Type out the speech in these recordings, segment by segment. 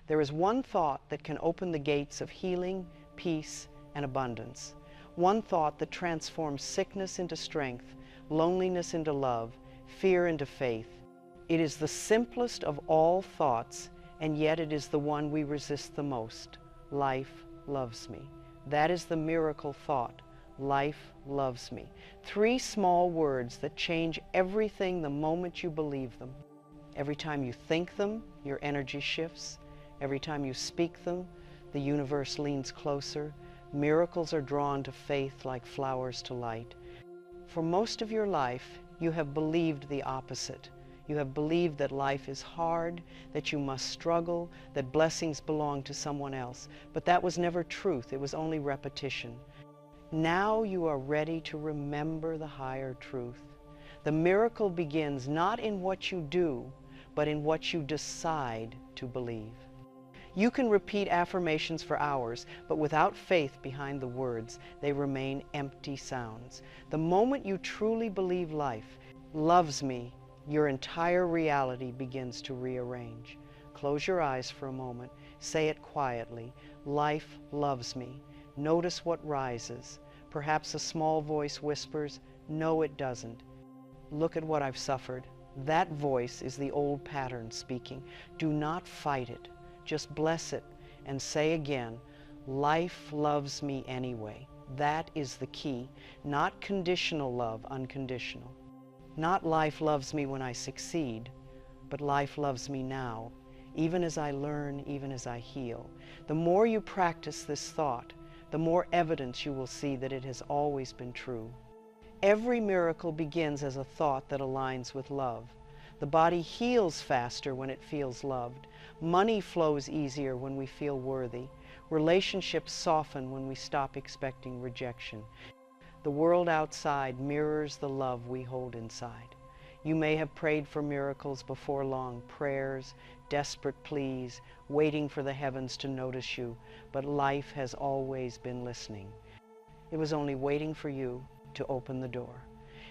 There is one thought that can open the gates of healing, peace, and abundance. One thought that transforms sickness into strength, loneliness into love, fear into faith. It is the simplest of all thoughts, and yet it is the one we resist the most. Life loves me. That is the miracle thought. Life loves me. 3 small words that change everything the moment you believe them. Every time you think them, your energy shifts. Every time you speak them, the universe leans closer. Miracles are drawn to faith like flowers to light. For most of your life, you have believed the opposite. You have believed that life is hard, that you must struggle, that blessings belong to someone else. But that was never truth. It was only repetition. Now you are ready to remember the higher truth. The miracle begins not in what you do, but in what you decide to believe. You can repeat affirmations for hours, but without faith behind the words, they remain empty sounds. The moment you truly believe life loves me, your entire reality begins to rearrange. Close your eyes for a moment. Say it quietly. Life loves me. Notice what rises. Perhaps a small voice whispers, "No, it doesn't. Look at what I've suffered." That voice is the old pattern speaking. Do not fight it. Just bless it and say again, "Life loves me anyway." That is the key. Not conditional love, unconditional. Not life loves me when I succeed, but life loves me now, even as I learn, even as I heal. The more you practice this thought, the more evidence you will see that it has always been true. Every miracle begins as a thought that aligns with love. The body heals faster when it feels loved. Money flows easier when we feel worthy. Relationships soften when we stop expecting rejection. The world outside mirrors the love we hold inside. You may have prayed for miracles before long, prayers, desperate pleas, waiting for the heavens to notice you, but life has always been listening. It was only waiting for you to open the door.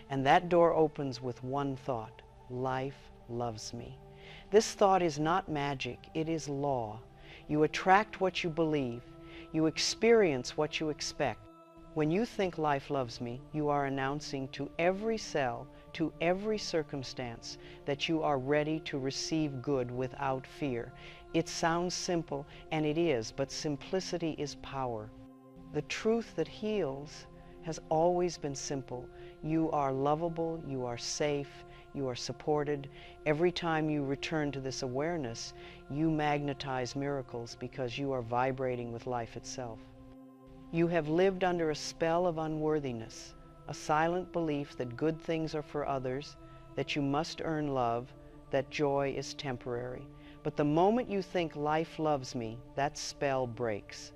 And that door opens with one thought: life loves me. This thought is not magic, it is law. You attract what you believe. You experience what you expect. When you think life loves me, you are announcing to every cell, to every circumstance, that you are ready to receive good without fear. It sounds simple, and it is, but simplicity is power. The truth that heals has always been simple. You are lovable, you are safe, you are supported. Every time you return to this awareness, you magnetize miracles because you are vibrating with life itself. You have lived under a spell of unworthiness, a silent belief that good things are for others, that you must earn love, that joy is temporary. But the moment you think life loves me, that spell breaks.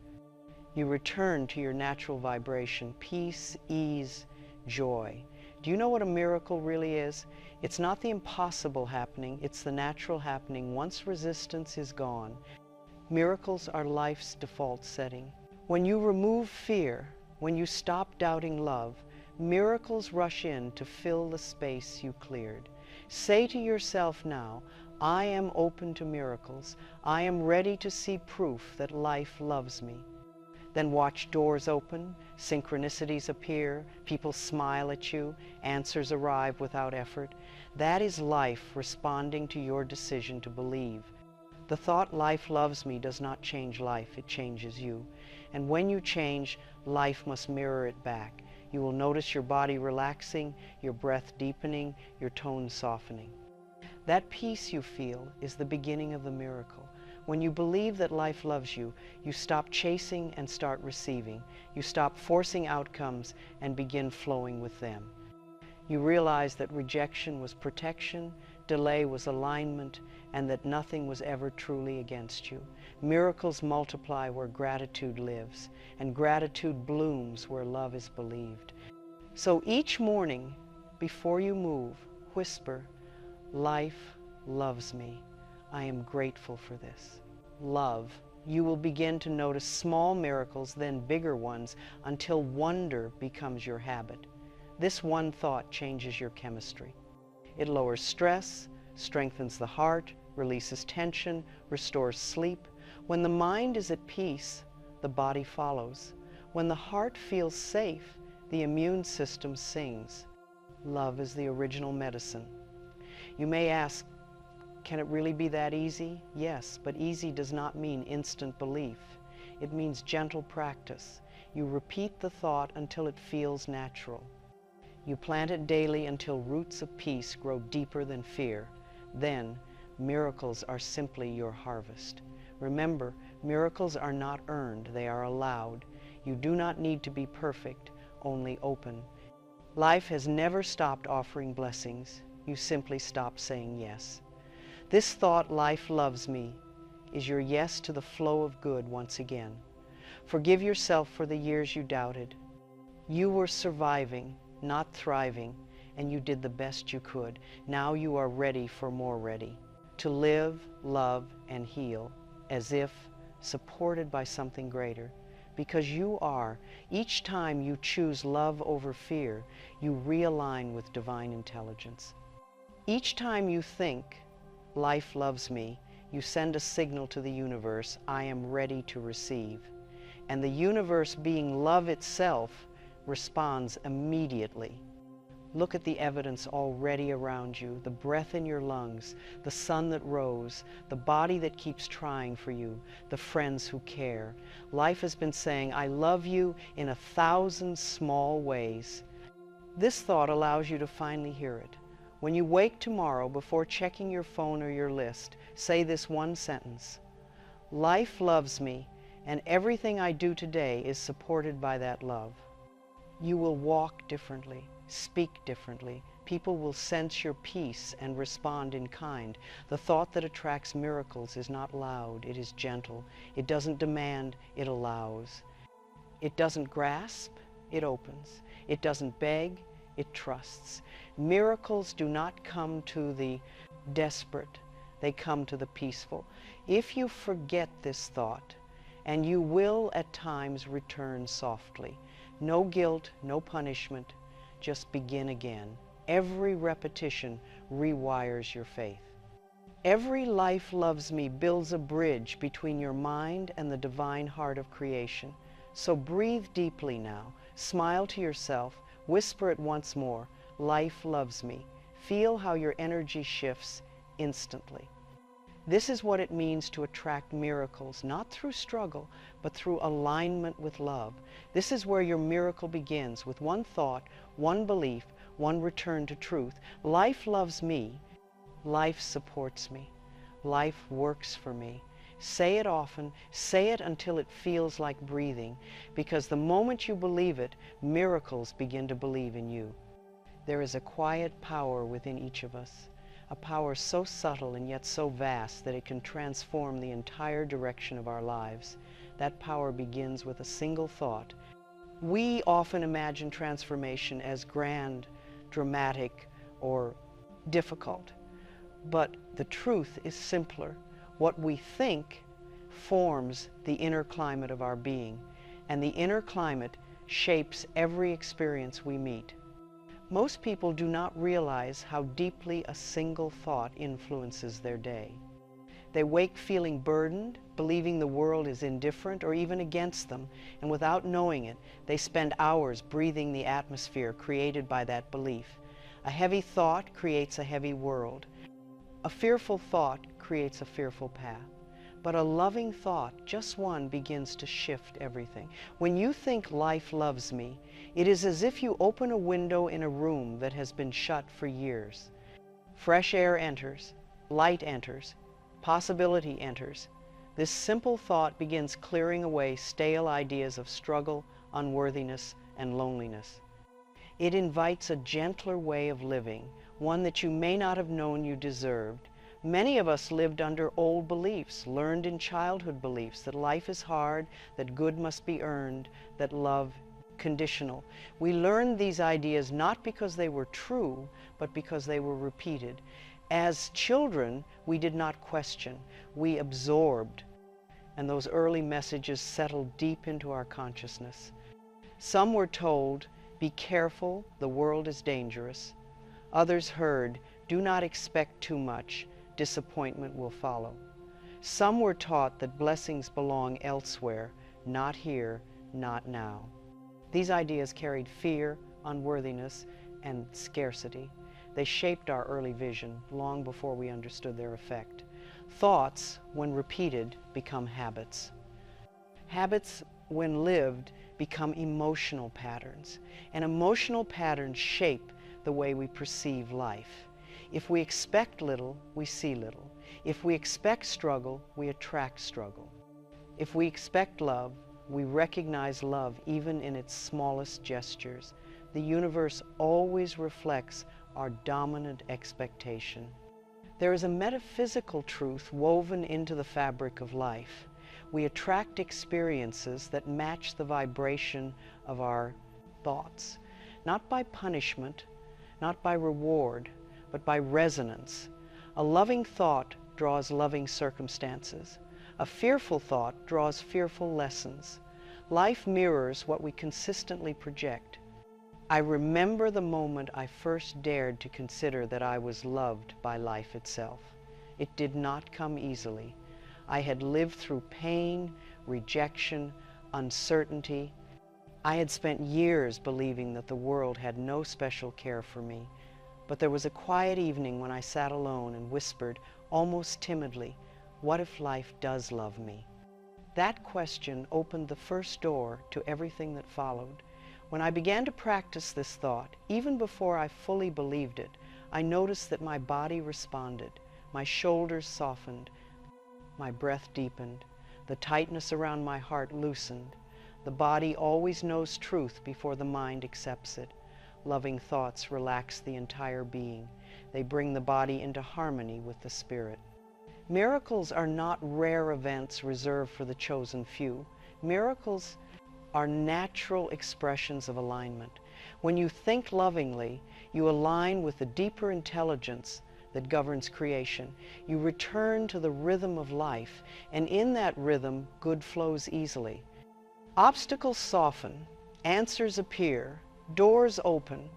You return to your natural vibration, peace, ease, joy. Do you know what a miracle really is? It's not the impossible happening, it's the natural happening once resistance is gone. Miracles are life's default setting. When you remove fear, when you stop doubting love, miracles rush in to fill the space you cleared. Say to yourself now, I am open to miracles. I am ready to see proof that life loves me. Then watch doors open, synchronicities appear, people smile at you, answers arrive without effort. That is life responding to your decision to believe. The thought life loves me does not change life, it changes you. And when you change, life must mirror it back. You will notice your body relaxing, your breath deepening, your tone softening. That peace you feel is the beginning of the miracle. When you believe that life loves you, you stop chasing and start receiving. You stop forcing outcomes and begin flowing with them. You realize that rejection was protection, delay was alignment, and that nothing was ever truly against you. Miracles multiply where gratitude lives, and gratitude blooms where love is believed. So each morning, before you move, whisper, life loves me. I am grateful for this. Love. You will begin to notice small miracles, then bigger ones, until wonder becomes your habit. This one thought changes your chemistry. It lowers stress, strengthens the heart, releases tension, restores sleep. When the mind is at peace, the body follows. When the heart feels safe, the immune system sings. Love is the original medicine. You may ask, can it really be that easy? Yes, but easy does not mean instant belief. It means gentle practice. You repeat the thought until it feels natural. You plant it daily until roots of peace grow deeper than fear. Then, miracles are simply your harvest. Remember, miracles are not earned, they are allowed. You do not need to be perfect, only open. Life has never stopped offering blessings. You simply stop saying yes. This thought, life loves me, is your yes to the flow of good once again. Forgive yourself for the years you doubted. You were surviving, not thriving, and you did the best you could. Now you are ready for more ready. To live, love, and heal, as if supported by something greater. Because you are, each time you choose love over fear, you realign with divine intelligence. Each time you think, life loves me, you send a signal to the universe, I am ready to receive. And the universe, being love itself, responds immediately. Look at the evidence already around you, the breath in your lungs, the sun that rose, the body that keeps trying for you, the friends who care. Life has been saying, I love you in 1,000 small ways. This thought allows you to finally hear it. When you wake tomorrow, before checking your phone or your list, say this one sentence. Life loves me, and everything I do today is supported by that love. You will walk differently, speak differently. People will sense your peace and respond in kind. The thought that attracts miracles is not loud, it is gentle. It doesn't demand, it allows. It doesn't grasp, it opens. It doesn't beg, it trusts. Miracles do not come to the desperate, they come to the peaceful. If you forget this thought, and you will at times return softly, no guilt, no punishment, just begin again. Every repetition rewires your faith. Every life loves me builds a bridge between your mind and the divine heart of creation. So breathe deeply now, smile to yourself, whisper it once more, life loves me. Feel how your energy shifts instantly. This is what it means to attract miracles, not through struggle, but through alignment with love. This is where your miracle begins, with one thought, one belief, one return to truth. Life loves me. Life supports me. Life works for me. Say it often. Say it until it feels like breathing, because the moment you believe it, miracles begin to believe in you. There is a quiet power within each of us. A power so subtle and yet so vast that it can transform the entire direction of our lives. That power begins with a single thought. We often imagine transformation as grand, dramatic, or difficult. But the truth is simpler. What we think forms the inner climate of our being, and the inner climate shapes every experience we meet. Most people do not realize how deeply a single thought influences their day. They wake feeling burdened, believing the world is indifferent or even against them, and without knowing it, they spend hours breathing the atmosphere created by that belief. A heavy thought creates a heavy world. A fearful thought creates a fearful path. But a loving thought, just one, begins to shift everything. When you think life loves me, it is as if you open a window in a room that has been shut for years. Fresh air enters, light enters, possibility enters. This simple thought begins clearing away stale ideas of struggle, unworthiness, and loneliness. It invites a gentler way of living, one that you may not have known you deserved. Many of us lived under old beliefs, learned in childhood beliefs that life is hard, that good must be earned, that love conditional. We learned these ideas not because they were true, but because they were repeated. As children, we did not question, we absorbed, and those early messages settled deep into our consciousness. Some were told, be careful, the world is dangerous. Others heard, do not expect too much, disappointment will follow. Some were taught that blessings belong elsewhere, not here, not now. These ideas carried fear, unworthiness, and scarcity. They shaped our early vision long before we understood their effect. Thoughts, when repeated, become habits. Habits, when lived, become emotional patterns, and emotional patterns shape the way we perceive life. If we expect little, we see little. If we expect struggle, we attract struggle. If we expect love, we recognize love even in its smallest gestures. The universe always reflects our dominant expectation. There is a metaphysical truth woven into the fabric of life. We attract experiences that match the vibration of our thoughts, not by punishment, not by reward, but by resonance. A loving thought draws loving circumstances. A fearful thought draws fearful lessons. Life mirrors what we consistently project. I remember the moment I first dared to consider that I was loved by life itself. It did not come easily. I had lived through pain, rejection, uncertainty. I had spent years believing that the world had no special care for me. But there was a quiet evening when I sat alone and whispered, almost timidly, "What if life does love me?" That question opened the first door to everything that followed. When I began to practice this thought, even before I fully believed it, I noticed that my body responded, my shoulders softened, my breath deepened, the tightness around my heart loosened. The body always knows truth before the mind accepts it. Loving thoughts relax the entire being. They bring the body into harmony with the spirit. Miracles are not rare events reserved for the chosen few. Miracles are natural expressions of alignment. When you think lovingly, you align with the deeper intelligence that governs creation. You return to the rhythm of life, and in that rhythm, good flows easily. Obstacles soften, answers appear, doors open.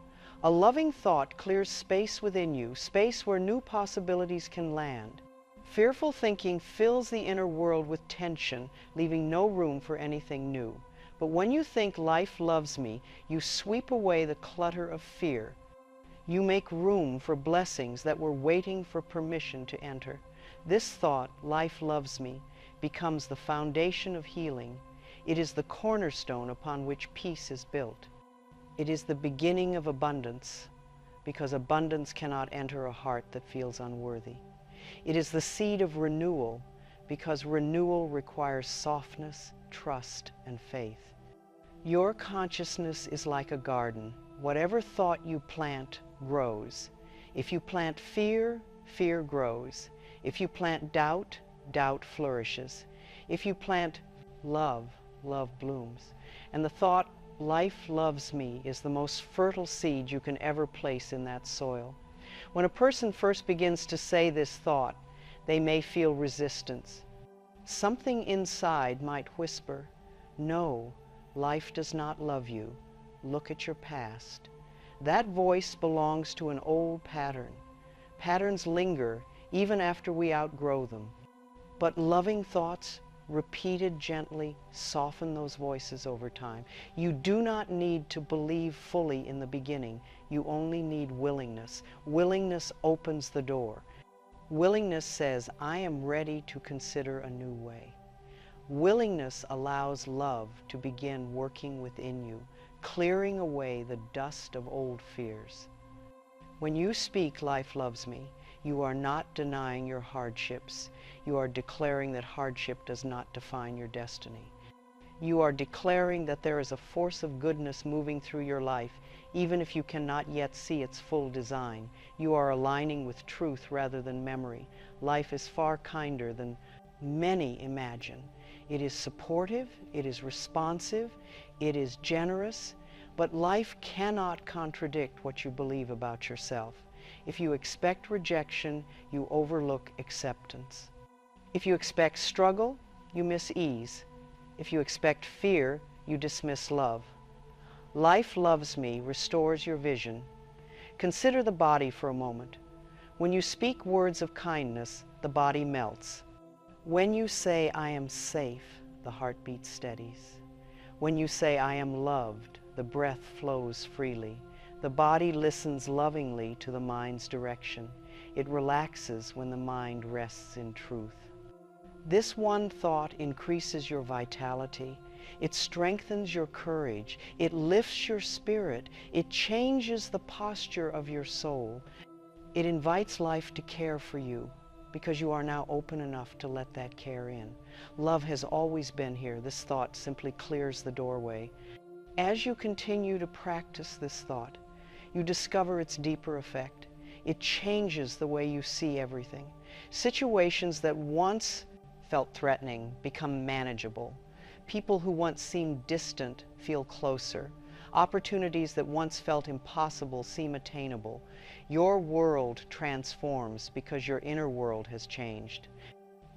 A loving thought clears space within you, space where new possibilities can land. Fearful thinking fills the inner world with tension, leaving no room for anything new. But when you think life loves me, you sweep away the clutter of fear. You make room for blessings that were waiting for permission to enter. This thought, life loves me, becomes the foundation of healing. It is the cornerstone upon which peace is built. It is the beginning of abundance, because abundance cannot enter a heart that feels unworthy. It is the seed of renewal, because renewal requires softness, trust, and faith. Your consciousness is like a garden. Whatever thought you plant grows. If you plant fear, fear grows. If you plant doubt, doubt flourishes. If you plant love, love blooms. And the thought, life loves me, is the most fertile seed you can ever place in that soil. When a person first begins to say this thought, they may feel resistance. Something inside might whisper, "No, life does not love you. Look at your past." That voice belongs to an old pattern. Patterns linger even after we outgrow them. But loving thoughts, repeated gently, soften those voices over time. You do not need to believe fully in the beginning. You only need willingness. Willingness opens the door. Willingness says, "I am ready to consider a new way." Willingness allows love to begin working within you, clearing away the dust of old fears. When you speak, "Life loves me," you are not denying your hardships. You are declaring that hardship does not define your destiny. You are declaring that there is a force of goodness moving through your life, even if you cannot yet see its full design. You are aligning with truth rather than memory. Life is far kinder than many imagine. It is supportive, it is responsive, it is generous, but life cannot contradict what you believe about yourself. If you expect rejection, you overlook acceptance. If you expect struggle, you miss ease. If you expect fear, you dismiss love. Life loves me restores your vision. Consider the body for a moment. When you speak words of kindness, the body melts. When you say, I am safe, the heartbeat steadies. When you say, I am loved, the breath flows freely. The body listens lovingly to the mind's direction. It relaxes when the mind rests in truth. This one thought increases your vitality. It strengthens your courage. It lifts your spirit. It changes the posture of your soul. It invites life to care for you because you are now open enough to let that care in. Love has always been here. This thought simply clears the doorway. As you continue to practice this thought, you discover its deeper effect. It changes the way you see everything. Situations that once felt threatening become manageable. People who once seemed distant feel closer. Opportunities that once felt impossible seem attainable. Your world transforms because your inner world has changed.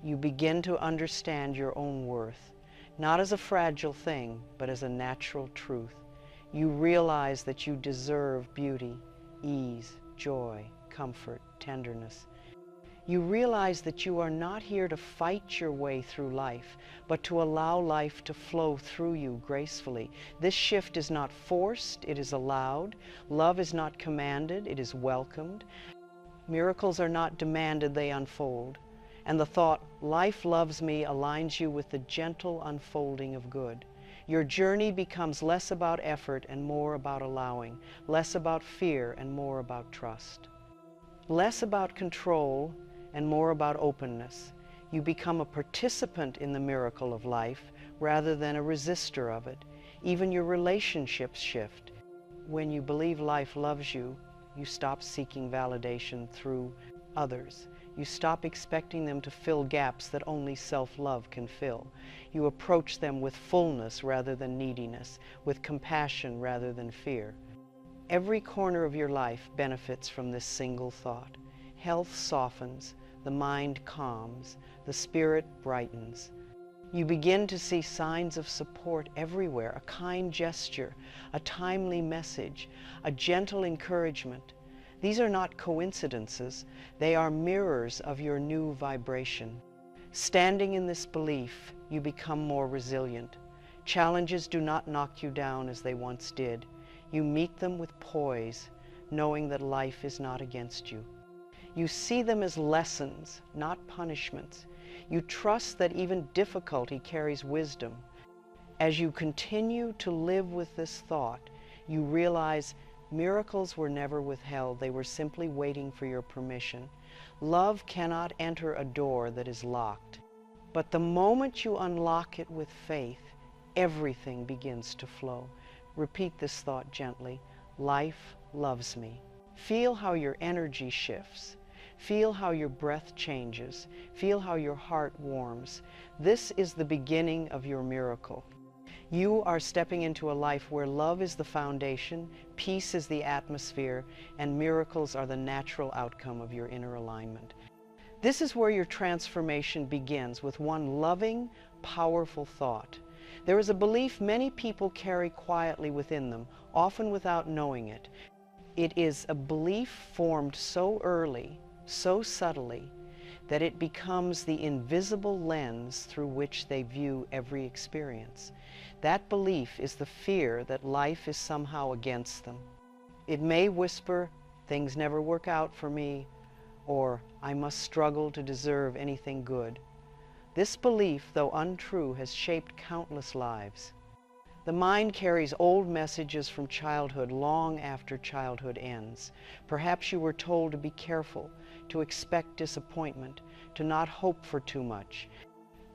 You begin to understand your own worth, not as a fragile thing, but as a natural truth. You realize that you deserve beauty, ease, joy, comfort, tenderness. You realize that you are not here to fight your way through life, but to allow life to flow through you gracefully. This shift is not forced, it is allowed. Love is not commanded, it is welcomed. Miracles are not demanded, they unfold. And the thought, life loves me, aligns you with the gentle unfolding of good. Your journey becomes less about effort and more about allowing, less about fear and more about trust. Less about control and more about openness. You become a participant in the miracle of life rather than a resistor of it. Even your relationships shift. When you believe life loves you, you stop seeking validation through others. You stop expecting them to fill gaps that only self-love can fill. You approach them with fullness rather than neediness, with compassion rather than fear. Every corner of your life benefits from this single thought. Health softens, the mind calms, the spirit brightens. You begin to see signs of support everywhere, a kind gesture, a timely message, a gentle encouragement. These are not coincidences, they are mirrors of your new vibration. Standing in this belief, you become more resilient. Challenges do not knock you down as they once did. You meet them with poise, knowing that life is not against you. You see them as lessons, not punishments. You trust that even difficulty carries wisdom. As you continue to live with this thought, you realize miracles were never withheld. They were simply waiting for your permission. Love cannot enter a door that is locked. But the moment you unlock it with faith, everything begins to flow. Repeat this thought gently. Life loves me. Feel how your energy shifts. Feel how your breath changes. Feel how your heart warms. This is the beginning of your miracle. You are stepping into a life where love is the foundation, peace is the atmosphere, and miracles are the natural outcome of your inner alignment. This is where your transformation begins, with one loving, powerful thought. There is a belief many people carry quietly within them, often without knowing it. It is a belief formed so early, so subtly, that it becomes the invisible lens through which they view every experience. That belief is the fear that life is somehow against them. It may whisper, things never work out for me, or I must struggle to deserve anything good. This belief, though untrue, has shaped countless lives. The mind carries old messages from childhood long after childhood ends. Perhaps you were told to be careful, to expect disappointment, to not hope for too much.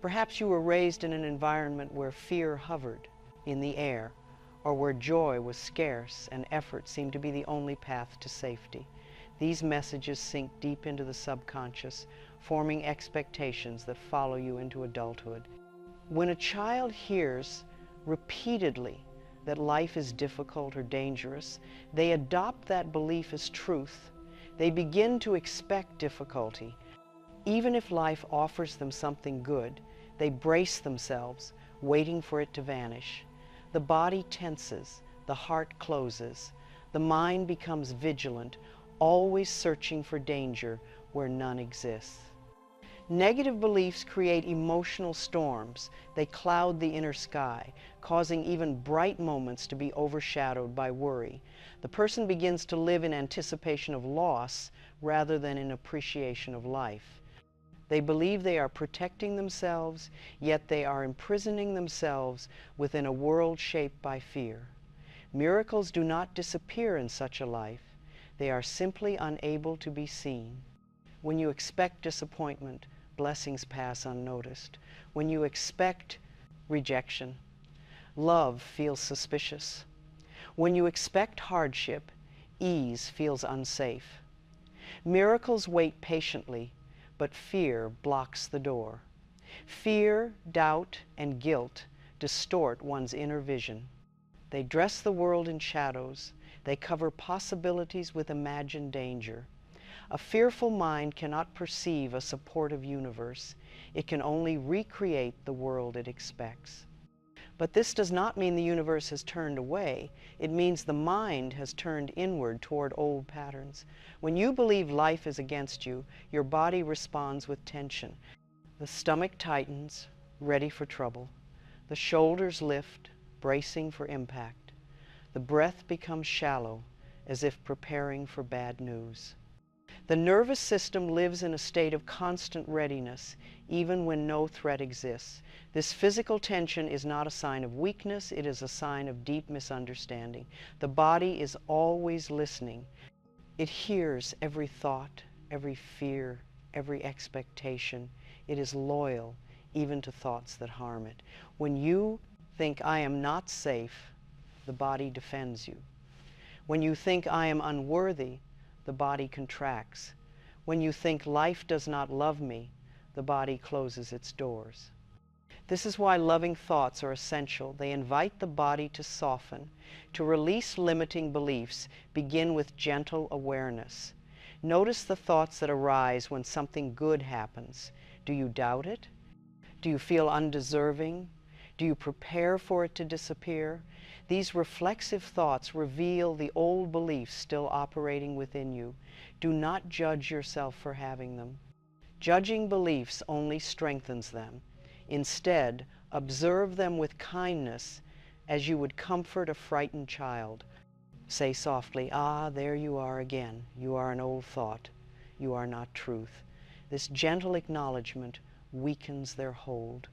Perhaps you were raised in an environment where fear hovered in the air, or where joy was scarce and effort seemed to be the only path to safety. These messages sink deep into the subconscious, forming expectations that follow you into adulthood. When a child hears repeatedly that life is difficult or dangerous, they adopt that belief as truth. They begin to expect difficulty. Even if life offers them something good, they brace themselves, waiting for it to vanish. The body tenses, the heart closes, the mind becomes vigilant, always searching for danger where none exists. Negative beliefs create emotional storms. They cloud the inner sky, causing even bright moments to be overshadowed by worry. The person begins to live in anticipation of loss rather than in appreciation of life. They believe they are protecting themselves, yet they are imprisoning themselves within a world shaped by fear. Miracles do not disappear in such a life. They are simply unable to be seen. When you expect disappointment, blessings pass unnoticed. When you expect rejection, love feels suspicious. When you expect hardship, ease feels unsafe. Miracles wait patiently, but fear blocks the door. Fear, doubt, and guilt distort one's inner vision. They dress the world in shadows. They cover possibilities with imagined danger. A fearful mind cannot perceive a supportive universe. It can only recreate the world it expects. But this does not mean the universe has turned away. It means the mind has turned inward toward old patterns. When you believe life is against you, your body responds with tension. The stomach tightens, ready for trouble. The shoulders lift, bracing for impact. The breath becomes shallow, as if preparing for bad news. The nervous system lives in a state of constant readiness, even when no threat exists. This physical tension is not a sign of weakness, it is a sign of deep misunderstanding. The body is always listening. It hears every thought, every fear, every expectation. It is loyal, even to thoughts that harm it. When you think, "I am not safe," the body defends you. When you think, "I am unworthy," the body contracts. When you think, "Life does not love me," the body closes its doors. This is why loving thoughts are essential. They invite the body to soften. To release limiting beliefs, begin with gentle awareness. Notice the thoughts that arise when something good happens. Do you doubt it? Do you feel undeserving? Do you prepare for it to disappear? These reflexive thoughts reveal the old beliefs still operating within you. Do not judge yourself for having them. Judging beliefs only strengthens them. Instead, observe them with kindness as you would comfort a frightened child. Say softly, "Ah, there you are again. You are an old thought. You are not truth." This gentle acknowledgement weakens their hold.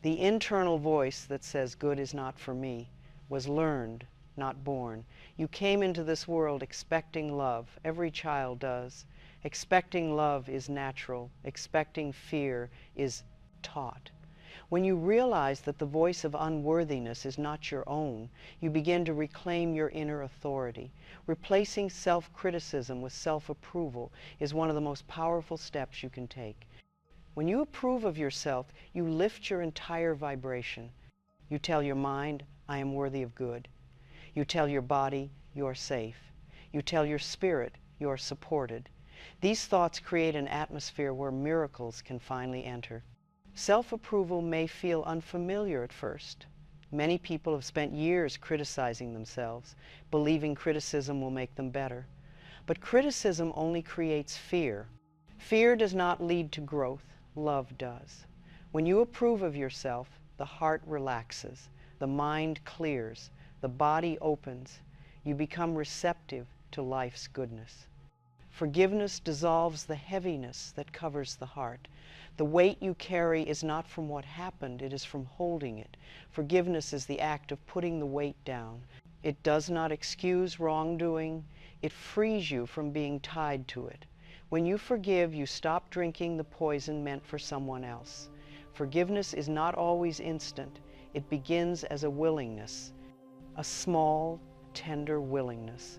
The internal voice that says, "Good is not for me," was learned, not born. You came into this world expecting love. Every child does. Expecting love is natural. Expecting fear is taught. When you realize that the voice of unworthiness is not your own, you begin to reclaim your inner authority. Replacing self-criticism with self-approval is one of the most powerful steps you can take. When you approve of yourself, you lift your entire vibration. You tell your mind, "I am worthy of good." You tell your body, "You are safe." You tell your spirit, "You are supported." These thoughts create an atmosphere where miracles can finally enter. Self-approval may feel unfamiliar at first. Many people have spent years criticizing themselves, believing criticism will make them better. But criticism only creates fear. Fear does not lead to growth. Love does. When you approve of yourself, the heart relaxes, the mind clears, the body opens. You become receptive to life's goodness. Forgiveness dissolves the heaviness that covers the heart. The weight you carry is not from what happened, it is from holding it. Forgiveness is the act of putting the weight down. It does not excuse wrongdoing, it frees you from being tied to it. When you forgive, you stop drinking the poison meant for someone else. Forgiveness is not always instant. It begins as a willingness, a small, tender willingness.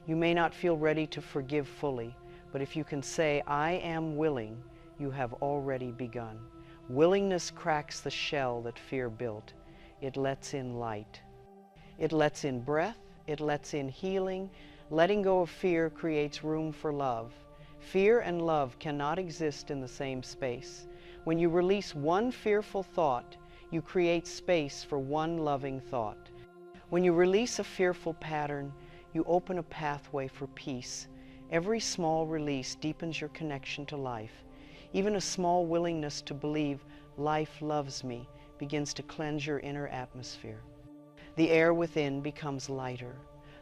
You may not feel ready to forgive fully, but if you can say, "I am willing," you have already begun. Willingness cracks the shell that fear built. It lets in light. It lets in breath. It lets in healing. Letting go of fear creates room for love. Fear and love cannot exist in the same space. When you release one fearful thought, you create space for one loving thought. When you release a fearful pattern, you open a pathway for peace. Every small release deepens your connection to life. Even a small willingness to believe life loves me begins to cleanse your inner atmosphere. The air within becomes lighter.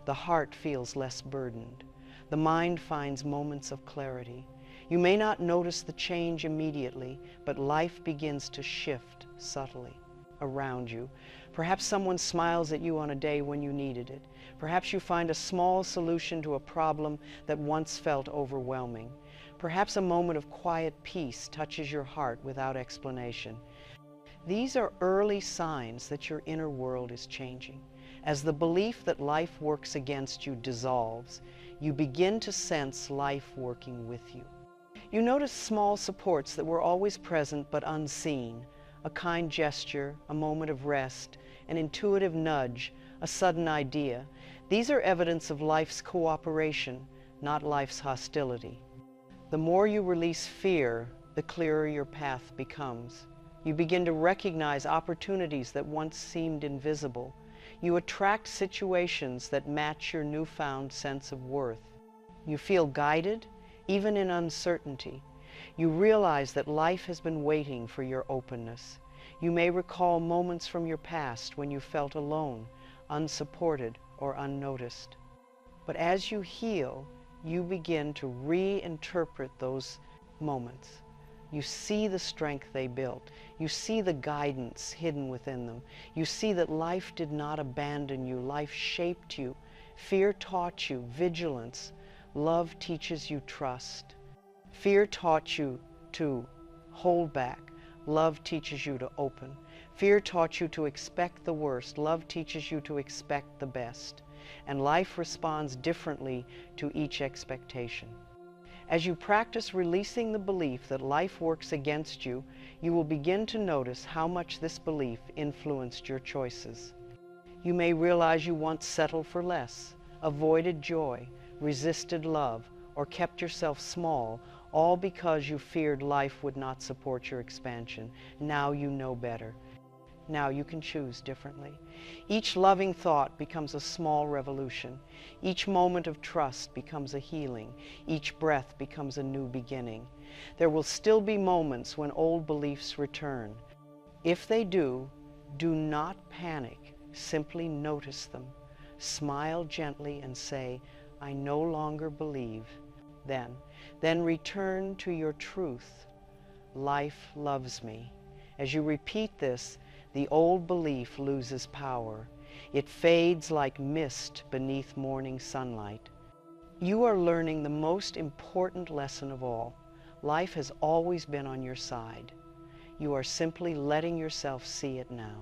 The heart feels less burdened. The mind finds moments of clarity. You may not notice the change immediately, but life begins to shift subtly around you. Perhaps someone smiles at you on a day when you needed it. Perhaps you find a small solution to a problem that once felt overwhelming. Perhaps a moment of quiet peace touches your heart without explanation. These are early signs that your inner world is changing. As the belief that life works against you dissolves, you begin to sense life working with you. You notice small supports that were always present but unseen. A kind gesture, a moment of rest, an intuitive nudge, a sudden idea. These are evidence of life's cooperation, not life's hostility. The more you release fear, the clearer your path becomes. You begin to recognize opportunities that once seemed invisible. You attract situations that match your newfound sense of worth. You feel guided, even in uncertainty. You realize that life has been waiting for your openness. You may recall moments from your past when you felt alone, unsupported, or unnoticed. But as you heal, you begin to reinterpret those moments. You see the strength they built. You see the guidance hidden within them. You see that life did not abandon you. Life shaped you. Fear taught you vigilance. Love teaches you trust. Fear taught you to hold back. Love teaches you to open. Fear taught you to expect the worst. Love teaches you to expect the best. And life responds differently to each expectation. As you practice releasing the belief that life works against you, you will begin to notice how much this belief influenced your choices. You may realize you once settled for less, avoided joy, resisted love, or kept yourself small, all because you feared life would not support your expansion. Now you know better. Now you can choose differently. Each loving thought becomes a small revolution. Each moment of trust becomes a healing. Each breath becomes a new beginning. There will still be moments when old beliefs return. If they do, do not panic. Simply notice them. Smile gently and say, I no longer believe. Then return to your truth. Life loves me. As you repeat this, the old belief loses power. It fades like mist beneath morning sunlight. You are learning the most important lesson of all. Life has always been on your side. You are simply letting yourself see it now.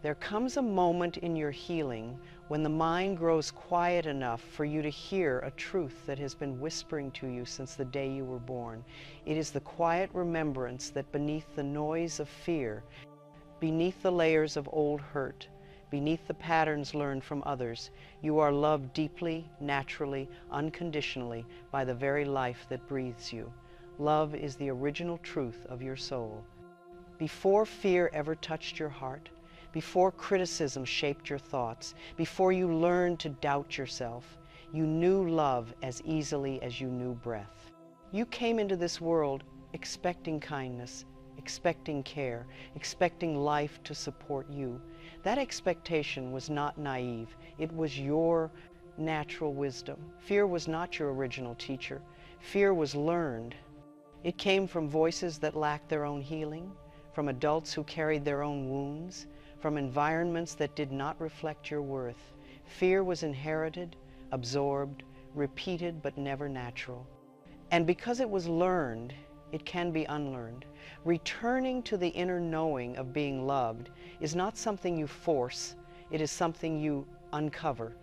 There comes a moment in your healing when the mind grows quiet enough for you to hear a truth that has been whispering to you since the day you were born. It is the quiet remembrance that beneath the noise of fear, beneath the layers of old hurt, beneath the patterns learned from others, you are loved deeply, naturally, unconditionally by the very life that breathes you. Love is the original truth of your soul. Before fear ever touched your heart, before criticism shaped your thoughts, before you learned to doubt yourself, you knew love as easily as you knew breath. You came into this world expecting kindness, expecting care, expecting life to support you. That expectation was not naive. It was your natural wisdom. Fear was not your original teacher. Fear was learned. It came from voices that lacked their own healing, from adults who carried their own wounds, from environments that did not reflect your worth. Fear was inherited, absorbed, repeated, but never natural. And because it was learned, it can be unlearned. Returning to the inner knowing of being loved is not something you force, it is something you uncover.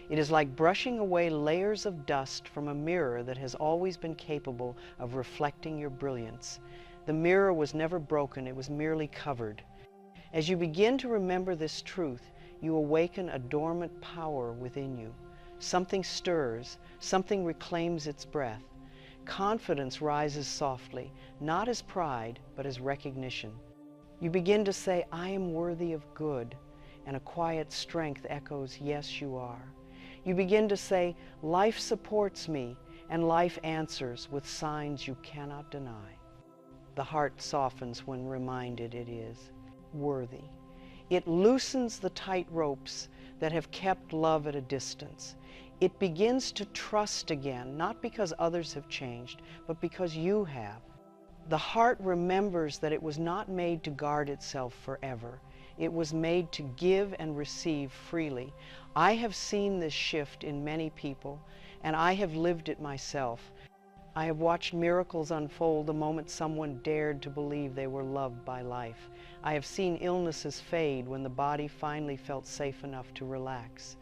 It is like brushing away layers of dust from a mirror that has always been capable of reflecting your brilliance. The mirror was never broken, it was merely covered. As you begin to remember this truth, you awaken a dormant power within you. Something stirs, something reclaims its breath. Confidence rises softly, not as pride, but as recognition. You begin to say, I am worthy of good, and a quiet strength echoes, yes, you are. You begin to say, life supports me, and life answers with signs you cannot deny. The heart softens when reminded it is worthy. It loosens the tight ropes that have kept love at a distance. It begins to trust again, not because others have changed, but because you have. The heart remembers that it was not made to guard itself forever. It was made to give and receive freely. I have seen this shift in many people, and I have lived it myself. I have watched miracles unfold the moment someone dared to believe they were loved by life. I have seen illnesses fade when the body finally felt safe enough to relax.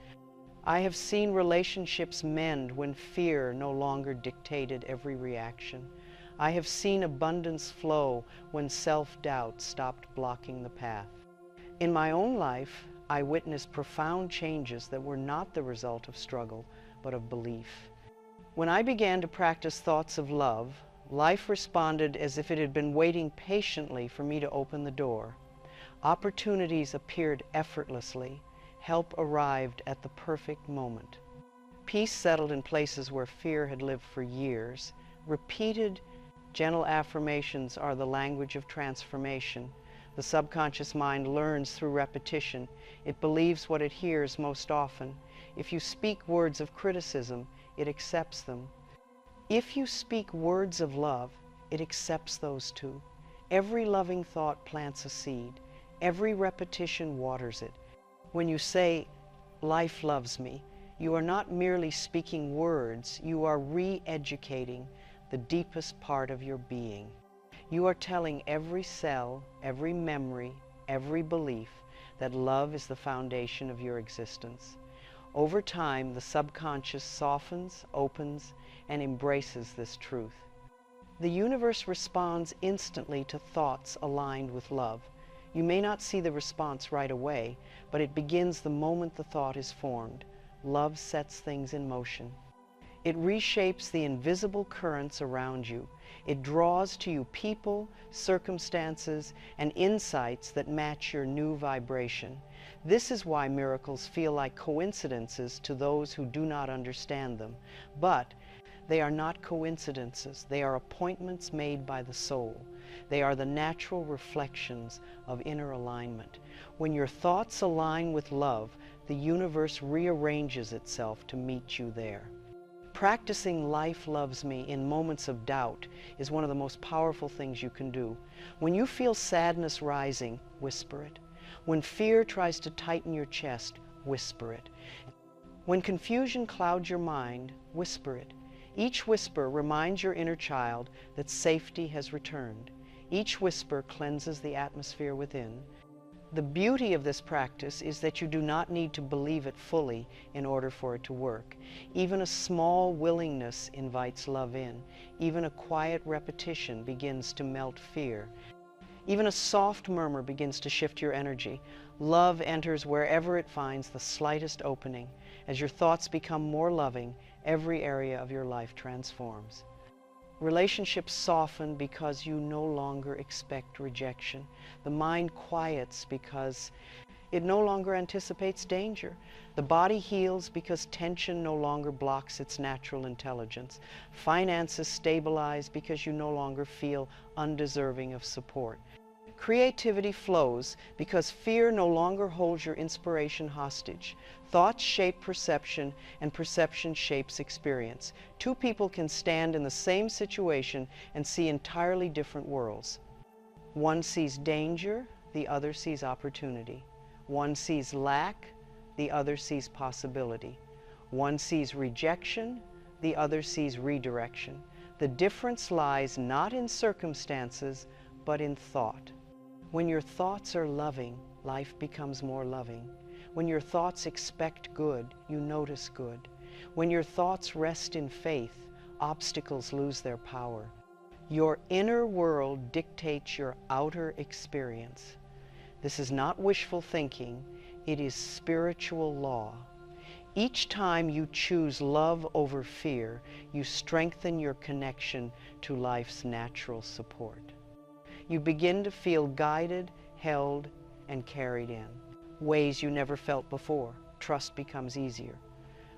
I have seen relationships mend when fear no longer dictated every reaction. I have seen abundance flow when self-doubt stopped blocking the path. In my own life, I witnessed profound changes that were not the result of struggle, but of belief. When I began to practice thoughts of love, life responded as if it had been waiting patiently for me to open the door. Opportunities appeared effortlessly. Help arrived at the perfect moment. Peace settled in places where fear had lived for years. Repeated, gentle affirmations are the language of transformation. The subconscious mind learns through repetition. It believes what it hears most often. If you speak words of criticism, it accepts them. If you speak words of love, it accepts those too. Every loving thought plants a seed. Every repetition waters it. When you say, "Life loves me," you are not merely speaking words, you are re-educating the deepest part of your being. You are telling every cell, every memory, every belief that love is the foundation of your existence. Over time, the subconscious softens, opens, and embraces this truth. The universe responds instantly to thoughts aligned with love. You may not see the response right away, but it begins the moment the thought is formed. Love sets things in motion. It reshapes the invisible currents around you. It draws to you people, circumstances, and insights that match your new vibration. This is why miracles feel like coincidences to those who do not understand them. But they are not coincidences. They are appointments made by the soul. They are the natural reflections of inner alignment. When your thoughts align with love, the universe rearranges itself to meet you there. Practicing "Life loves me" in moments of doubt is one of the most powerful things you can do. When you feel sadness rising, whisper it. When fear tries to tighten your chest, whisper it. When confusion clouds your mind, whisper it. Each whisper reminds your inner child that safety has returned. Each whisper cleanses the atmosphere within. The beauty of this practice is that you do not need to believe it fully in order for it to work. Even a small willingness invites love in. Even a quiet repetition begins to melt fear. Even a soft murmur begins to shift your energy. Love enters wherever it finds the slightest opening. As your thoughts become more loving, every area of your life transforms. Relationships soften because you no longer expect rejection. The mind quiets because it no longer anticipates danger. The body heals because tension no longer blocks its natural intelligence. Finances stabilize because you no longer feel undeserving of support. Creativity flows because fear no longer holds your inspiration hostage. Thoughts shape perception, and perception shapes experience. Two people can stand in the same situation and see entirely different worlds. One sees danger, the other sees opportunity. One sees lack, the other sees possibility. One sees rejection, the other sees redirection. The difference lies not in circumstances, but in thought. When your thoughts are loving, life becomes more loving. When your thoughts expect good, you notice good. When your thoughts rest in faith, obstacles lose their power. Your inner world dictates your outer experience. This is not wishful thinking, it is spiritual law. Each time you choose love over fear, you strengthen your connection to life's natural support. You begin to feel guided, held, and carried in ways you never felt before. Trust becomes easier.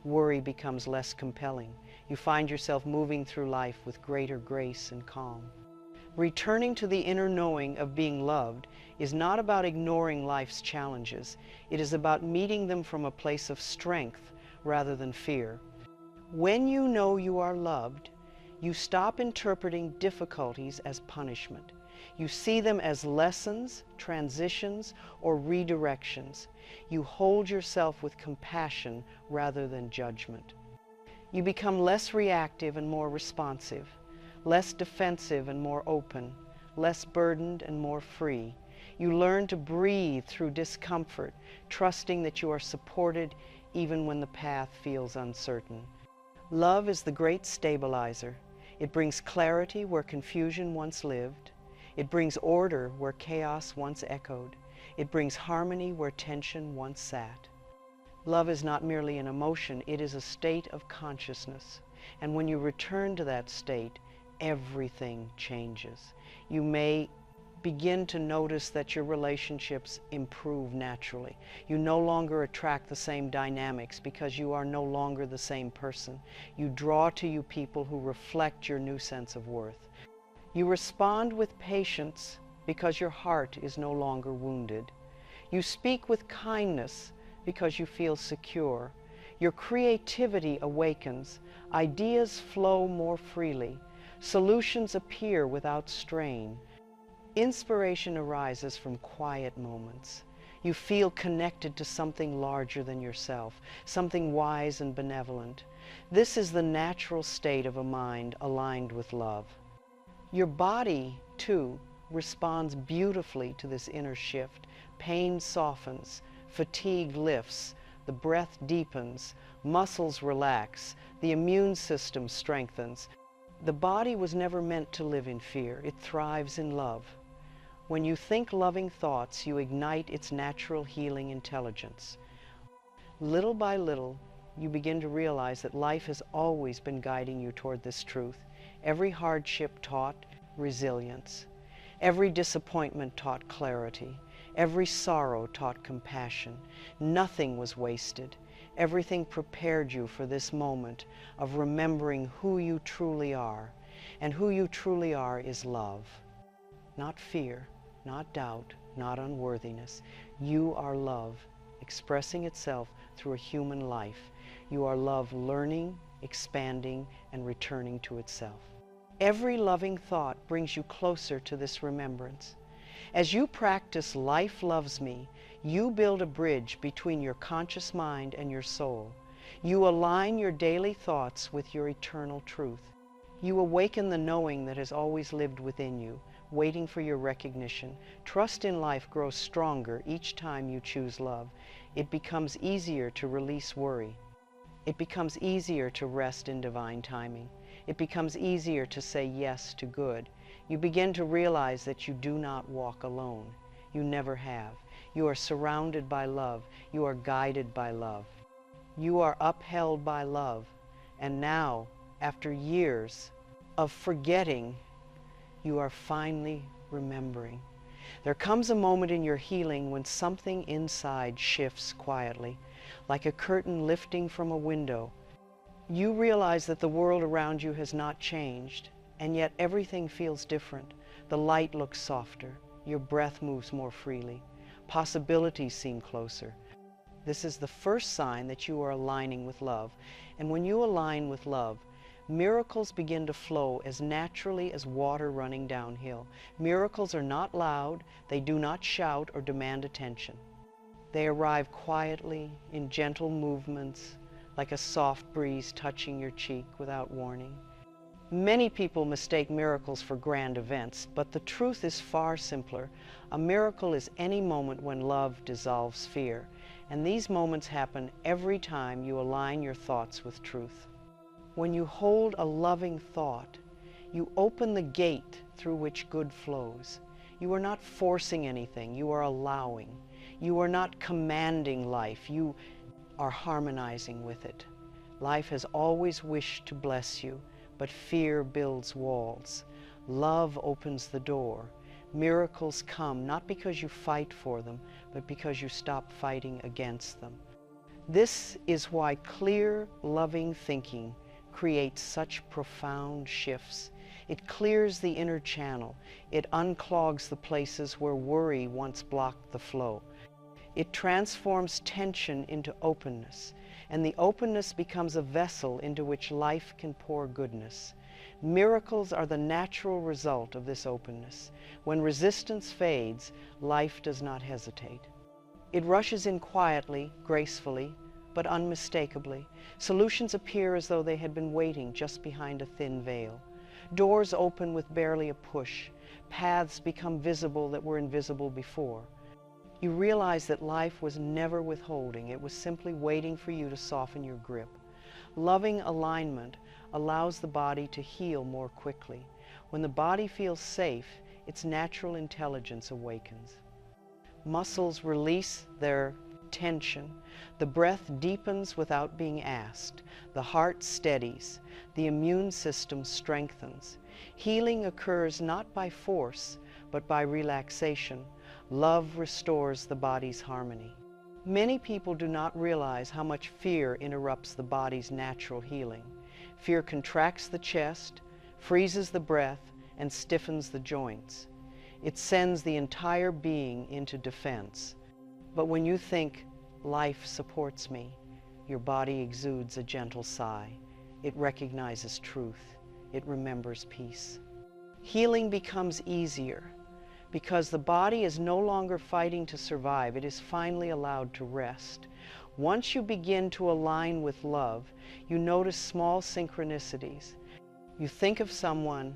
Worry becomes less compelling. You find yourself moving through life with greater grace and calm. Returning to the inner knowing of being loved is not about ignoring life's challenges. It is about meeting them from a place of strength rather than fear. When you know you are loved, you stop interpreting difficulties as punishment. You see them as lessons, transitions, or redirections. You hold yourself with compassion rather than judgment. You become less reactive and more responsive, less defensive and more open, less burdened and more free. You learn to breathe through discomfort, trusting that you are supported even when the path feels uncertain. Love is the great stabilizer. It brings clarity where confusion once lived. It brings order where chaos once echoed. It brings harmony where tension once sat. Love is not merely an emotion, it is a state of consciousness. And when you return to that state, everything changes. You may begin to notice that your relationships improve naturally. You no longer attract the same dynamics because you are no longer the same person. You draw to you people who reflect your new sense of worth. You respond with patience because your heart is no longer wounded. You speak with kindness because you feel secure. Your creativity awakens. Ideas flow more freely. Solutions appear without strain. Inspiration arises from quiet moments. You feel connected to something larger than yourself, something wise and benevolent. This is the natural state of a mind aligned with love. Your body, too, responds beautifully to this inner shift. Pain softens, fatigue lifts, the breath deepens, muscles relax, the immune system strengthens. The body was never meant to live in fear. It thrives in love. When you think loving thoughts, you ignite its natural healing intelligence. Little by little, you begin to realize that life has always been guiding you toward this truth. Every hardship taught resilience. Every disappointment taught clarity. Every sorrow taught compassion. Nothing was wasted. Everything prepared you for this moment of remembering who you truly are. And who you truly are is love. Not fear, not doubt, not unworthiness. You are love, expressing itself through a human life. You are love learning, expanding, and returning to itself. Every loving thought brings you closer to this remembrance. As you practice Life Loves Me, you build a bridge between your conscious mind and your soul. You align your daily thoughts with your eternal truth. You awaken the knowing that has always lived within you, waiting for your recognition. Trust in life grows stronger each time you choose love. It becomes easier to release worry. It becomes easier to rest in divine timing. It becomes easier to say yes to good. You begin to realize that you do not walk alone. You never have. You are surrounded by love. You are guided by love. You are upheld by love. And now, after years of forgetting, you are finally remembering. There comes a moment in your healing when something inside shifts quietly, like a curtain lifting from a window. You realize that the world around you has not changed, and yet everything feels different. The light looks softer. Your breath moves more freely. Possibilities seem closer. This is the first sign that you are aligning with love. And when you align with love, miracles begin to flow as naturally as water running downhill. Miracles are not loud. They do not shout or demand attention. They arrive quietly, in gentle movements, like a soft breeze touching your cheek without warning. Many people mistake miracles for grand events, but the truth is far simpler. A miracle is any moment when love dissolves fear, and these moments happen every time you align your thoughts with truth. When you hold a loving thought, you open the gate through which good flows. You are not forcing anything, you are allowing. You are not commanding life, you are harmonizing with it. Life has always wished to bless you, but fear builds walls. Love opens the door. Miracles come not because you fight for them, but because you stop fighting against them. This is why clear, loving thinking creates such profound shifts. It clears the inner channel. It unclogs the places where worry once blocked the flow. It transforms tension into openness, and the openness becomes a vessel into which life can pour goodness. Miracles are the natural result of this openness. When resistance fades, life does not hesitate. It rushes in quietly, gracefully, but unmistakably. Solutions appear as though they had been waiting just behind a thin veil. Doors open with barely a push. Paths become visible that were invisible before. You realize that life was never withholding. It was simply waiting for you to soften your grip. Loving alignment allows the body to heal more quickly. When the body feels safe, its natural intelligence awakens. Muscles release their tension. The breath deepens without being asked. The heart steadies. The immune system strengthens. Healing occurs not by force, but by relaxation. Love restores the body's harmony. Many people do not realize how much fear interrupts the body's natural healing. Fear contracts the chest, freezes the breath, and stiffens the joints. It sends the entire being into defense. But when you think, life supports me, your body exudes a gentle sigh. It recognizes truth. It remembers peace. Healing becomes easier because the body is no longer fighting to survive. It is finally allowed to rest. Once you begin to align with love, you notice small synchronicities. You think of someone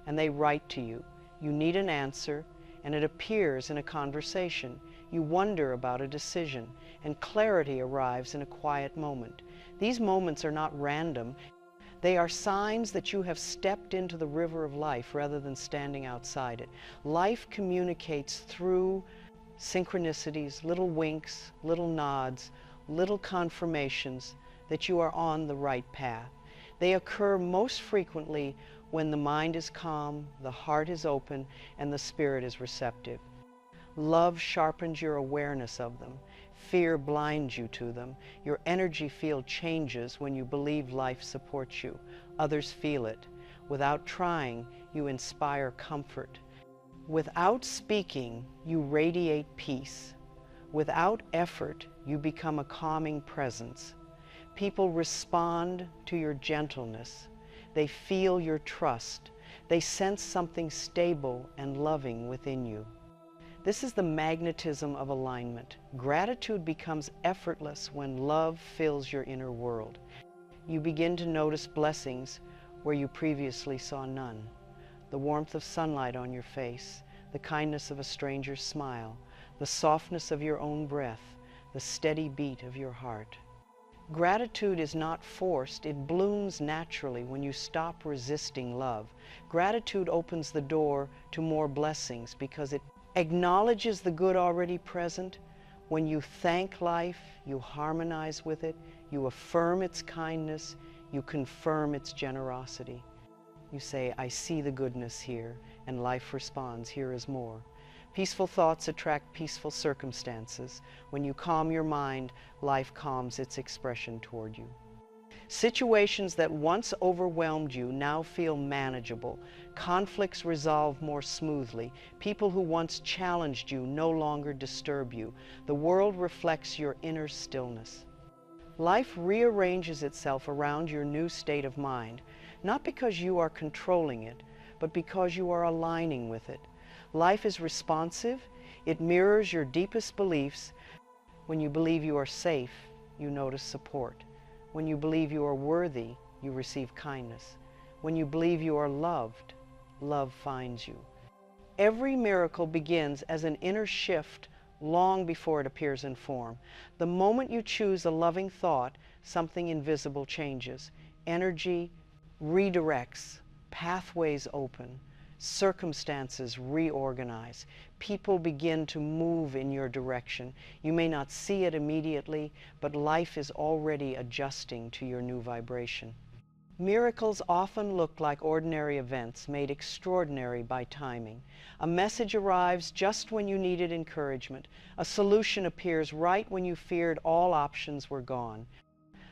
and they write to you. You need an answer and it appears in a conversation. You wonder about a decision and clarity arrives in a quiet moment. These moments are not random. They are signs that you have stepped into the river of life rather than standing outside it. Life communicates through synchronicities, little winks, little nods, little confirmations that you are on the right path. They occur most frequently when the mind is calm, the heart is open, and the spirit is receptive. Love sharpens your awareness of them. Fear blinds you to them. Your energy field changes when you believe life supports you. Others feel it. Without trying, you inspire comfort. Without speaking, you radiate peace. Without effort, you become a calming presence. People respond to your gentleness. They feel your trust. They sense something stable and loving within you. This is the magnetism of alignment. Gratitude becomes effortless when love fills your inner world. You begin to notice blessings where you previously saw none. The warmth of sunlight on your face, the kindness of a stranger's smile, the softness of your own breath, the steady beat of your heart. Gratitude is not forced. It blooms naturally when you stop resisting love. Gratitude opens the door to more blessings because it acknowledges the good already present. When you thank life, you harmonize with it, you affirm its kindness, you confirm its generosity. You say, I see the goodness here, and life responds, here is more. Peaceful thoughts attract peaceful circumstances. When you calm your mind, life calms its expression toward you. Situations that once overwhelmed you now feel manageable. Conflicts resolve more smoothly. People who once challenged you no longer disturb you. The world reflects your inner stillness. Life rearranges itself around your new state of mind, not because you are controlling it, but because you are aligning with it. Life is responsive. It mirrors your deepest beliefs. When you believe you are safe, you notice support. When you believe you are worthy, you receive kindness. When you believe you are loved, love finds you. Every miracle begins as an inner shift long before it appears in form. The moment you choose a loving thought, something invisible changes. Energy redirects, pathways open, circumstances reorganize. People begin to move in your direction. You may not see it immediately, but life is already adjusting to your new vibration. Miracles often look like ordinary events made extraordinary by timing. A message arrives just when you needed encouragement. A solution appears right when you feared all options were gone.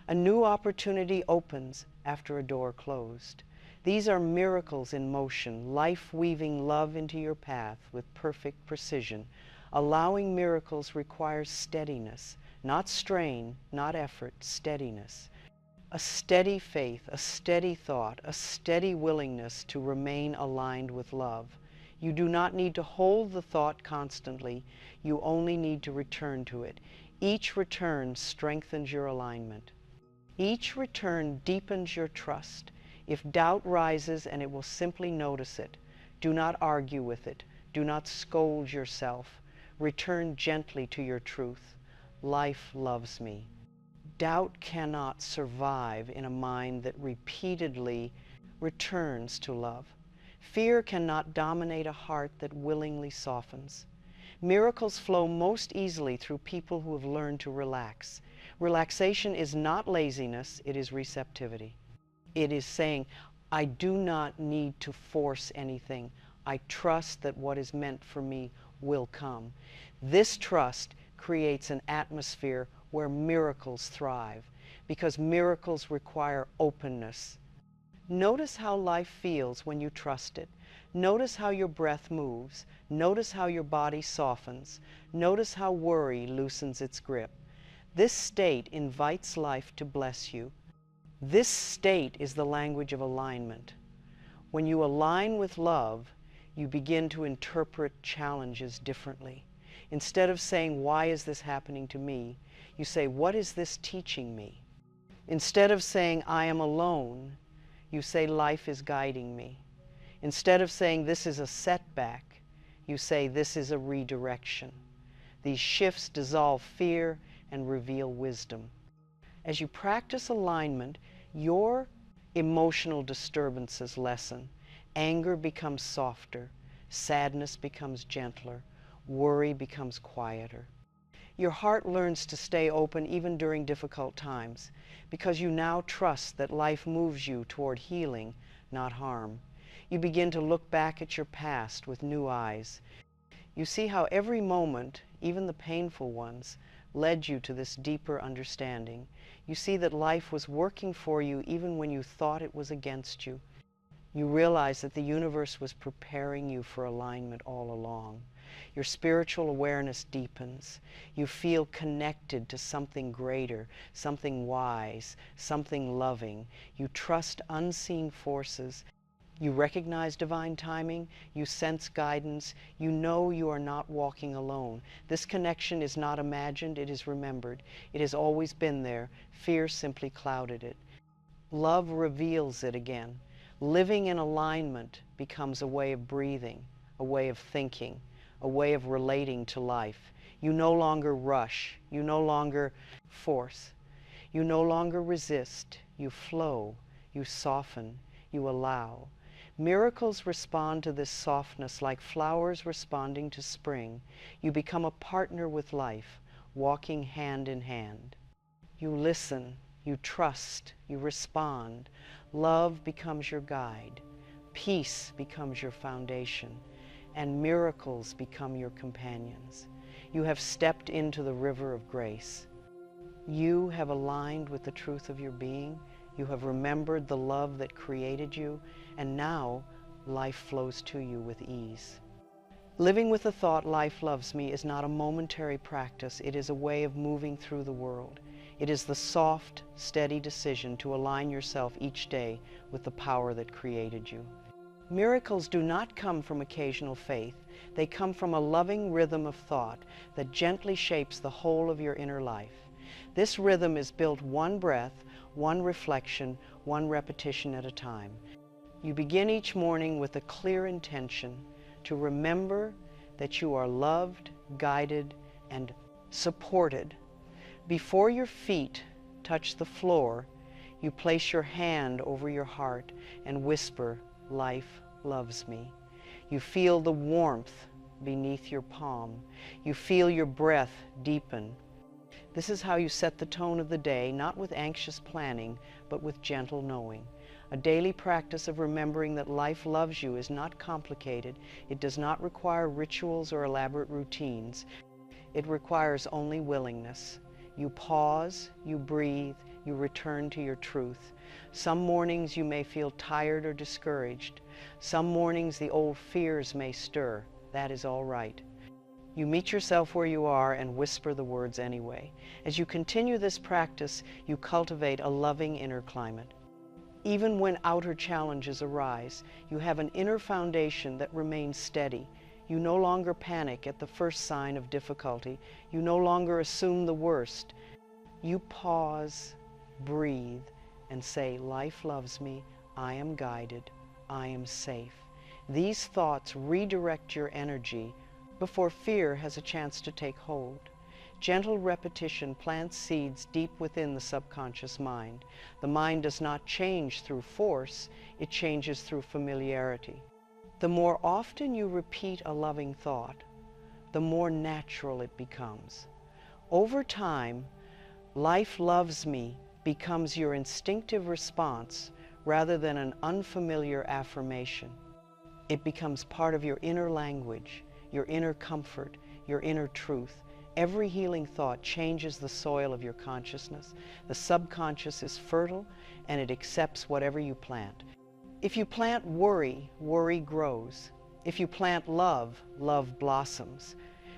A new opportunity opens after a door closed. These are miracles in motion, life weaving love into your path with perfect precision. Allowing miracles requires steadiness, not strain, not effort, steadiness. A steady faith, a steady thought, a steady willingness to remain aligned with love. You do not need to hold the thought constantly, you only need to return to it. Each return strengthens your alignment. Each return deepens your trust. If doubt rises, and it will simply notice it, do not argue with it. Do not scold yourself. Return gently to your truth. Life loves me. Doubt cannot survive in a mind that repeatedly returns to love. Fear cannot dominate a heart that willingly softens. Miracles flow most easily through people who have learned to relax. Relaxation is not laziness, it is receptivity. It is saying, I do not need to force anything. I trust that what is meant for me will come. This trust creates an atmosphere where miracles thrive, because miracles require openness. Notice how life feels when you trust it. Notice how your breath moves. Notice how your body softens. Notice how worry loosens its grip. This state invites life to bless you. This state is the language of alignment. When you align with love, you begin to interpret challenges differently. Instead of saying, why is this happening to me? You say, what is this teaching me? Instead of saying, I am alone, you say, life is guiding me. Instead of saying, this is a setback, you say, this is a redirection. These shifts dissolve fear and reveal wisdom. As you practice alignment, your emotional disturbances lessen. Anger becomes softer. Sadness becomes gentler. Worry becomes quieter. Your heart learns to stay open even during difficult times, because you now trust that life moves you toward healing, not harm. You begin to look back at your past with new eyes. You see how every moment, even the painful ones, led you to this deeper understanding. You see that life was working for you even when you thought it was against you. You realize that the universe was preparing you for alignment all along. Your spiritual awareness deepens. You feel connected to something greater, something wise, something loving. You trust unseen forces. You recognize divine timing, you sense guidance, you know you are not walking alone. This connection is not imagined, it is remembered. It has always been there. Fear simply clouded it. Love reveals it again. Living in alignment becomes a way of breathing, a way of thinking, a way of relating to life. You no longer rush, you no longer force, you no longer resist, you flow, you soften, you allow. Miracles respond to this softness like flowers responding to spring. You become a partner with life, walking hand in hand. You listen, you trust, you respond. Love becomes your guide. Peace becomes your foundation. And miracles become your companions. You have stepped into the river of grace. You have aligned with the truth of your being. You have remembered the love that created you, and now life flows to you with ease. Living with the thought, life loves me, is not a momentary practice. It is a way of moving through the world. It is the soft, steady decision to align yourself each day with the power that created you. Miracles do not come from occasional faith. They come from a loving rhythm of thought that gently shapes the whole of your inner life. This rhythm is built one breath, one reflection, one repetition at a time. You begin each morning with a clear intention to remember that you are loved, guided, and supported. Before your feet touch the floor, you place your hand over your heart and whisper, "Life loves me." You feel the warmth beneath your palm. You feel your breath deepen. This is how you set the tone of the day, not with anxious planning, but with gentle knowing. A daily practice of remembering that life loves you is not complicated. It does not require rituals or elaborate routines. It requires only willingness. You pause, you breathe, you return to your truth. Some mornings you may feel tired or discouraged. Some mornings the old fears may stir. That is all right. You meet yourself where you are and whisper the words anyway. As you continue this practice, you cultivate a loving inner climate. Even when outer challenges arise, you have an inner foundation that remains steady. You no longer panic at the first sign of difficulty. You no longer assume the worst. You pause, breathe, and say, life loves me, I am guided, I am safe. These thoughts redirect your energy before fear has a chance to take hold. Gentle repetition plants seeds deep within the subconscious mind. The mind does not change through force, it changes through familiarity. The more often you repeat a loving thought, the more natural it becomes. Over time, life loves me becomes your instinctive response rather than an unfamiliar affirmation. It becomes part of your inner language, your inner comfort, your inner truth. Every healing thought changes the soil of your consciousness. The subconscious is fertile and it accepts whatever you plant. If you plant worry, worry grows. If you plant love, love blossoms.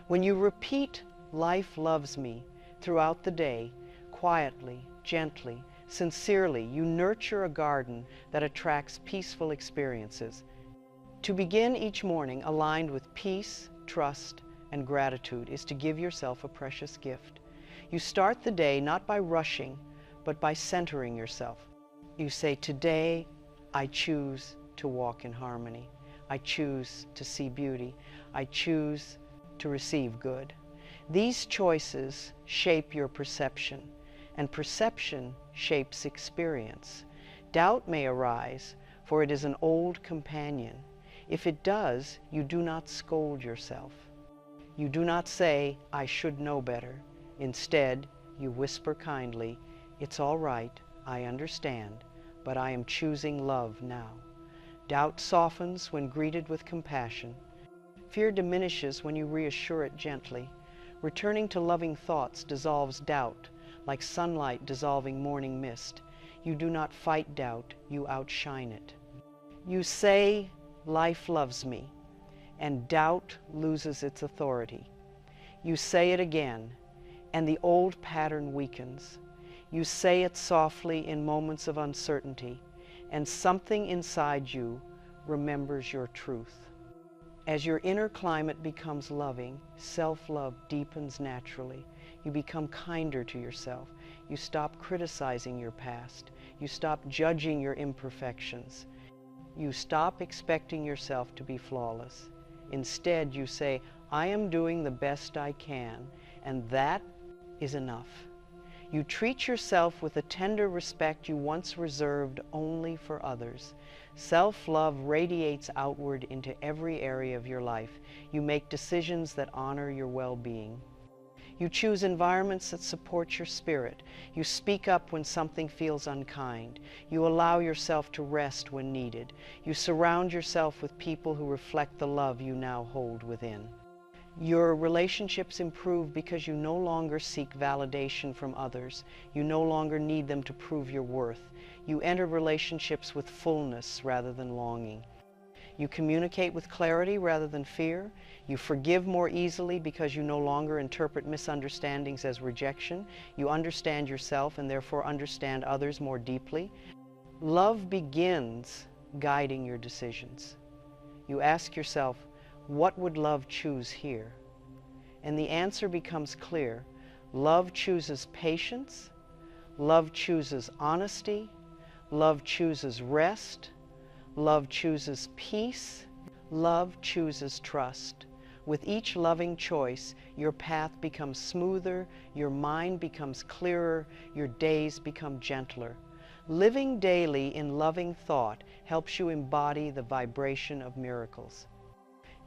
When you repeat, life loves me, throughout the day, quietly, gently, sincerely, you nurture a garden that attracts peaceful experiences. To begin each morning aligned with peace, trust, and gratitude is to give yourself a precious gift. You start the day not by rushing, but by centering yourself. You say, today I choose to walk in harmony. I choose to see beauty. I choose to receive good. These choices shape your perception, and perception shapes experience. Doubt may arise, for it is an old companion. If it does, you do not scold yourself. You do not say, I should know better. Instead, you whisper kindly, it's all right, I understand, but I am choosing love now. Doubt softens when greeted with compassion. Fear diminishes when you reassure it gently. Returning to loving thoughts dissolves doubt, like sunlight dissolving morning mist. You do not fight doubt, you outshine it. You say, life loves me, and doubt loses its authority. You say it again, and the old pattern weakens. You say it softly in moments of uncertainty, and something inside you remembers your truth. As your inner climate becomes loving, self-love deepens naturally. You become kinder to yourself. You stop criticizing your past. You stop judging your imperfections. You stop expecting yourself to be flawless. Instead, you say, I am doing the best I can, and that is enough. You treat yourself with a tender respect you once reserved only for others. Self-love radiates outward into every area of your life. You make decisions that honor your well-being. You choose environments that support your spirit. You speak up when something feels unkind. You allow yourself to rest when needed. You surround yourself with people who reflect the love you now hold within. Your relationships improve because you no longer seek validation from others. You no longer need them to prove your worth. You enter relationships with fullness rather than longing. You communicate with clarity rather than fear. You forgive more easily because you no longer interpret misunderstandings as rejection. You understand yourself and therefore understand others more deeply. Love begins guiding your decisions. You ask yourself, what would love choose here? And the answer becomes clear. Love chooses patience. Love chooses honesty. Love chooses rest. Love chooses peace. Love chooses trust. With each loving choice, your path becomes smoother, your mind becomes clearer, your days become gentler. Living daily in loving thought helps you embody the vibration of miracles.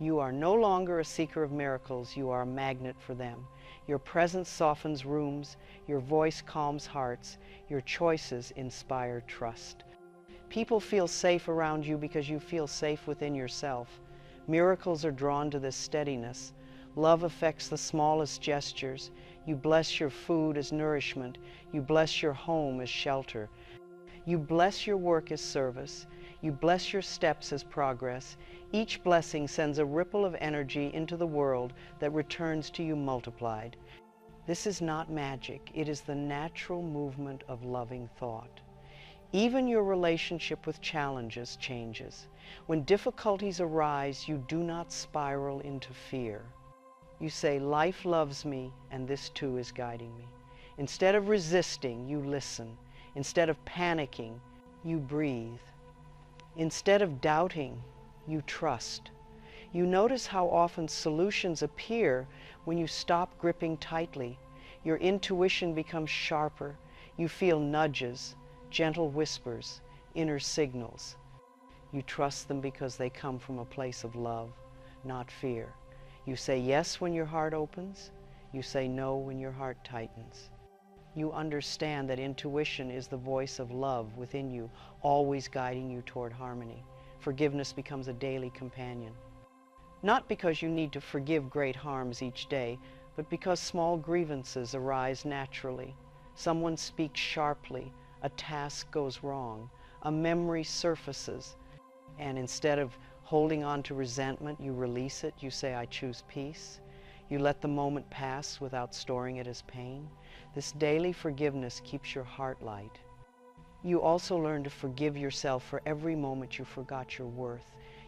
You are no longer a seeker of miracles, you are a magnet for them. Your presence softens rooms, your voice calms hearts, your choices inspire trust. People feel safe around you because you feel safe within yourself. Miracles are drawn to this steadiness. Love affects the smallest gestures. You bless your food as nourishment. You bless your home as shelter. You bless your work as service. You bless your steps as progress. Each blessing sends a ripple of energy into the world that returns to you multiplied. This is not magic. It is the natural movement of loving thought. Even your relationship with challenges changes. When difficulties arise, you do not spiral into fear. You say, life loves me, and this too is guiding me. Instead of resisting, you listen. Instead of panicking, you breathe. Instead of doubting, you trust. You notice how often solutions appear when you stop gripping tightly. Your intuition becomes sharper. You feel nudges, gentle whispers, inner signals. You trust them because they come from a place of love, not fear. You say yes when your heart opens. You say no when your heart tightens. You understand that intuition is the voice of love within you, always guiding you toward harmony. Forgiveness becomes a daily companion. Not because you need to forgive great harms each day, but because small grievances arise naturally. Someone speaks sharply, a task goes wrong, a memory surfaces, and instead of holding on to resentment, you release it. You say, I choose peace. You let the moment pass without storing it as pain. This daily forgiveness keeps your heart light. You also learn to forgive yourself for every moment you forgot your worth.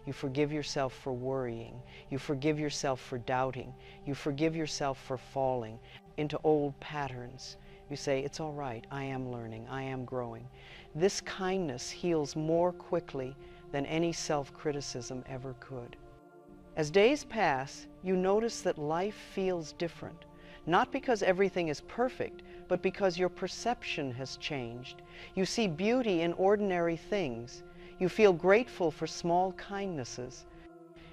You forgive yourself for worrying. You forgive yourself for doubting. You forgive yourself for falling into old patterns. You say, it's all right, I am learning, I am growing. This kindness heals more quickly than any self-criticism ever could. As days pass, you notice that life feels different, not because everything is perfect, but because your perception has changed. You see beauty in ordinary things. You feel grateful for small kindnesses.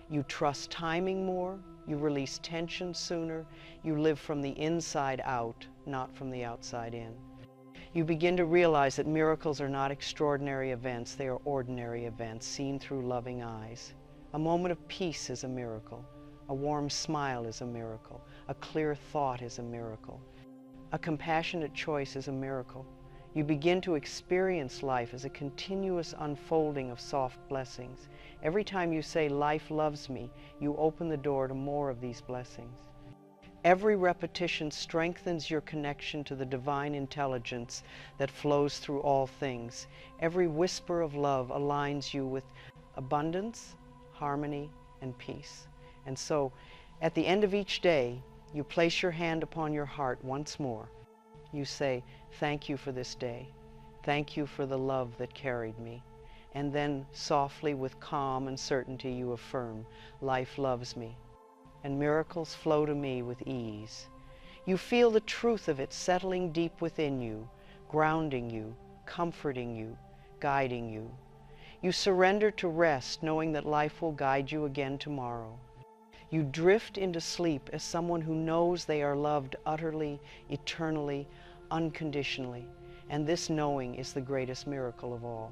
You trust timing more. You release tension sooner. You live from the inside out, not from the outside in. You begin to realize that miracles are not extraordinary events. They are ordinary events seen through loving eyes. A moment of peace is a miracle. A warm smile is a miracle. A clear thought is a miracle. A compassionate choice is a miracle. You begin to experience life as a continuous unfolding of soft blessings. Every time you say, life loves me, you open the door to more of these blessings. Every repetition strengthens your connection to the divine intelligence that flows through all things. Every whisper of love aligns you with abundance, harmony, and peace. And so, at the end of each day, you place your hand upon your heart once more. You say, thank you for this day. Thank you for the love that carried me. And then softly, with calm and certainty, you affirm, life loves me. And miracles flow to me with ease. You feel the truth of it settling deep within you, grounding you, comforting you, guiding you. You surrender to rest, knowing that life will guide you again tomorrow. You drift into sleep as someone who knows they are loved utterly, eternally, unconditionally. And this knowing is the greatest miracle of all.